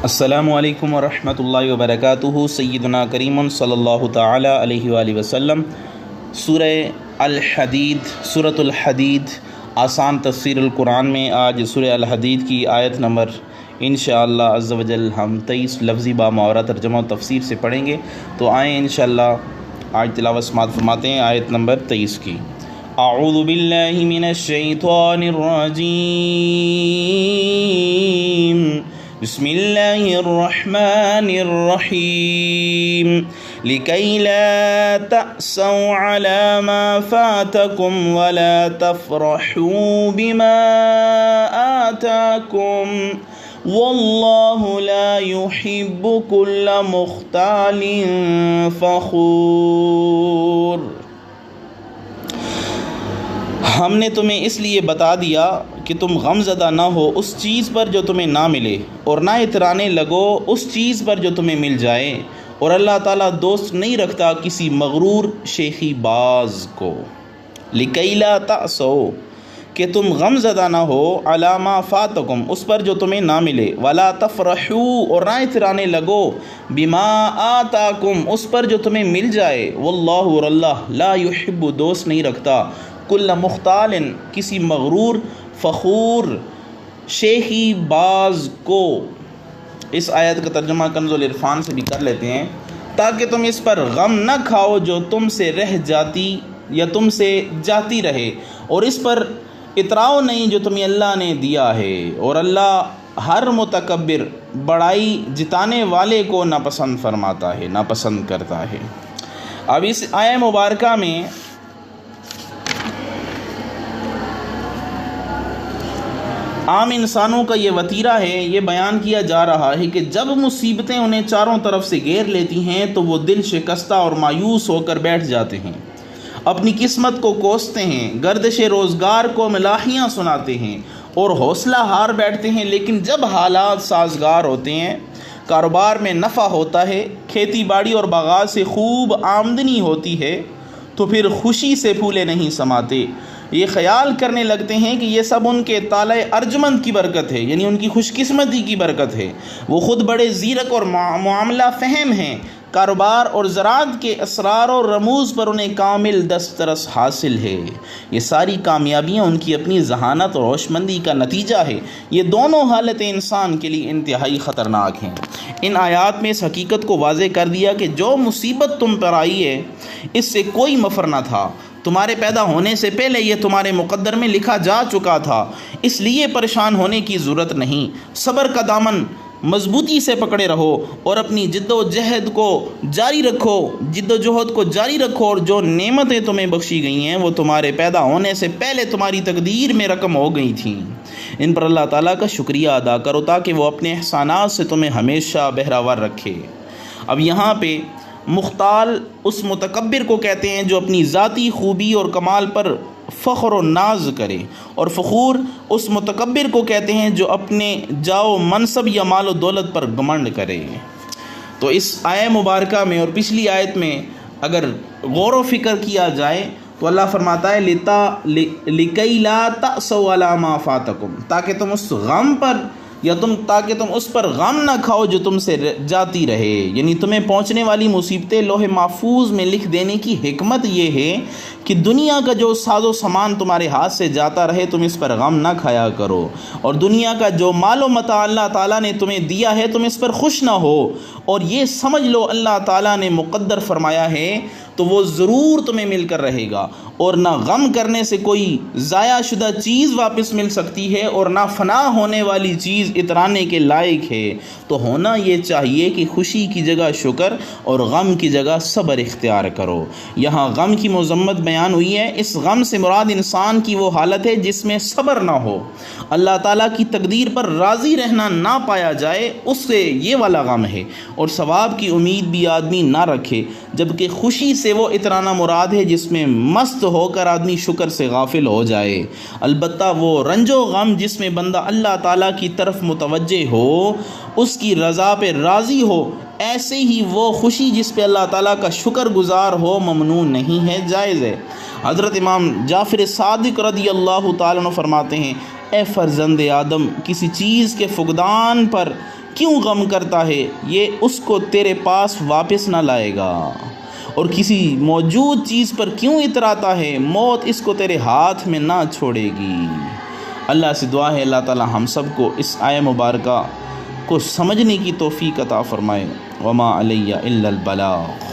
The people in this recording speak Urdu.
السلام علیکم ورحمۃ اللہ وبرکاتہ۔ سیدنا کریم صلی اللہ تعالی علیہ وآلہ وسلم سورہ سورۃ الحدید آسان تفسیر القرآن میں آج سورہ الحدید کی آیت نمبر انشاءاللہ عز و جل ہم 23 لفظی با محاورہ ترجمہ و تفسیر سے پڑھیں گے، تو آئیں انشاءاللہ آج تلاوت سماعت فرماتے ہیں آیت نمبر 23 کی۔ اعوذ باللہ من الشیطان الرجیم، بسم اللہ الرحمن الرحیم، لکی لا تأسوا علی ما فاتکم ولا تفرحوا بما آتاکم واللہ لا یحب کل مختال فخور۔ ہم نے تمہیں اس لیے بتا دیا کہ تم غم زدہ نہ ہو اس چیز پر جو تمہیں نہ ملے، اور نہ اترانے لگو اس چیز پر جو تمہیں مل جائے، اور اللہ تعالیٰ دوست نہیں رکھتا کسی مغرور شیخی باز کو۔ لکی لا تأسوا، کہ تم غم زدہ نہ ہو، علی ما فاتکم، اس پر جو تمہیں نہ ملے، ولا تفرحوا، اور نہ اترانے لگو، بما آتاکم، اس پر جو تمہیں مل جائے، واللہ، اور اللہ، لا یحب، دوست نہیں رکھتا، کل مختال، کسی مغرور فخور شیخی باز کو۔ اس آیت کا ترجمہ کنز العرفان سے بھی کر لیتے ہیں، تاکہ تم اس پر غم نہ کھاؤ جو تم سے رہ جاتی یا تم سے جاتی رہے، اور اس پر اتراؤ نہیں جو تمہیں اللہ نے دیا ہے، اور اللہ ہر متکبر، بڑائی جتانے والے کو ناپسند فرماتا ہے، ناپسند کرتا ہے۔ اب اس آیہ مبارکہ میں عام انسانوں کا یہ وتیرہ ہے، یہ بیان کیا جا رہا ہے کہ جب مصیبتیں انہیں چاروں طرف سے گھیر لیتی ہیں تو وہ دل شکستہ اور مایوس ہو کر بیٹھ جاتے ہیں، اپنی قسمت کو کوستے ہیں، گردش روزگار کو ملاحیاں سناتے ہیں اور حوصلہ ہار بیٹھتے ہیں۔ لیکن جب حالات سازگار ہوتے ہیں، کاروبار میں نفع ہوتا ہے، کھیتی باڑی اور باغات سے خوب آمدنی ہوتی ہے، تو پھر خوشی سے پھولے نہیں سماتے، یہ خیال کرنے لگتے ہیں کہ یہ سب ان کے طالع ارجمند کی برکت ہے، یعنی ان کی خوش قسمتی کی برکت ہے، وہ خود بڑے زیرک اور معاملہ فہم ہیں، کاروبار اور زراعت کے اسرار اور رموز پر انہیں کامل دسترس حاصل ہے، یہ ساری کامیابیاں ان کی اپنی ذہانت اور ہوشمندی کا نتیجہ ہے۔ یہ دونوں حالتیں انسان کے لیے انتہائی خطرناک ہیں۔ ان آیات میں اس حقیقت کو واضح کر دیا کہ جو مصیبت تم پر آئی ہے اس سے کوئی مفر نہ تھا، تمہارے پیدا ہونے سے پہلے یہ تمہارے مقدر میں لکھا جا چکا تھا، اس لیے پریشان ہونے کی ضرورت نہیں۔ صبر کا دامن مضبوطی سے پکڑے رہو اور اپنی جد و جہد کو جاری رکھو، اور جو نعمتیں تمہیں بخشی گئی ہیں وہ تمہارے پیدا ہونے سے پہلے تمہاری تقدیر میں رقم ہو گئی تھیں، ان پر اللہ تعالیٰ کا شکریہ ادا کرو تاکہ وہ اپنے احسانات سے تمہیں ہمیشہ بہراور رکھے۔ اب یہاں پہ مختال اس متکبر کو کہتے ہیں جو اپنی ذاتی خوبی اور کمال پر فخر و ناز کرے، اور فخور اس متکبر کو کہتے ہیں جو اپنے جاؤ منصب یا مال و دولت پر گھمنڈ کرے۔ تو اس آیہ مبارکہ میں اور پچھلی آیت میں اگر غور و فکر کیا جائے تو اللہ فرماتا ہے لکی لا تأسوا علی ما فاتکم، تاکہ تم اس پر غم نہ کھاؤ جو تم سے جاتی رہے، یعنی تمہیں پہنچنے والی مصیبتیں لوح محفوظ میں لکھ دینے کی حکمت یہ ہے کہ دنیا کا جو ساز و سامان تمہارے ہاتھ سے جاتا رہے تم اس پر غم نہ کھایا کرو، اور دنیا کا جو مال و متاع اللہ تعالیٰ نے تمہیں دیا ہے تم اس پر خوش نہ ہو، اور یہ سمجھ لو اللہ تعالیٰ نے مقدر فرمایا ہے تو وہ ضرور تمہیں مل کر رہے گا، اور نہ غم کرنے سے کوئی ضائع شدہ چیز واپس مل سکتی ہے، اور نہ فنا ہونے والی چیز اترانے کے لائق ہے۔ تو ہونا یہ چاہیے کہ خوشی کی جگہ شکر اور غم کی جگہ صبر اختیار کرو۔ یہاں غم کی مذمت بیان ہوئی ہے، اس غم سے مراد انسان کی وہ حالت ہے جس میں صبر نہ ہو، اللہ تعالیٰ کی تقدیر پر راضی رہنا نہ پایا جائے، اس سے یہ والا غم ہے، اور ثواب کی امید بھی آدمی نہ رکھے، جبکہ خوشی سے وہ اترانا مراد ہے جس میں مست ہو کر آدمی شکر سے غافل ہو جائے۔ البتہ وہ رنج و غم جس میں بندہ اللہ تعالیٰ کی طرف متوجہ ہو، اس کی رضا پہ راضی ہو، ایسے ہی وہ خوشی جس پہ اللہ تعالیٰ کا شکر گزار ہو ممنوع نہیں ہے، جائز ہے۔ حضرت امام جعفر صادق رضی اللہ تعالیٰ عنہ فرماتے ہیں، اے فرزند آدم، کسی چیز کے فقدان پر کیوں غم کرتا ہے، یہ اس کو تیرے پاس واپس نہ لائے گا، اور کسی موجود چیز پر کیوں اتراتا ہے، موت اس کو تیرے ہاتھ میں نہ چھوڑے گی۔ اللہ سے دعا ہے اللہ تعالی ہم سب کو اس آیہ مبارکہ کو سمجھنے کی توفیق عطا فرمائے۔ وما علیہ الا البلاغ۔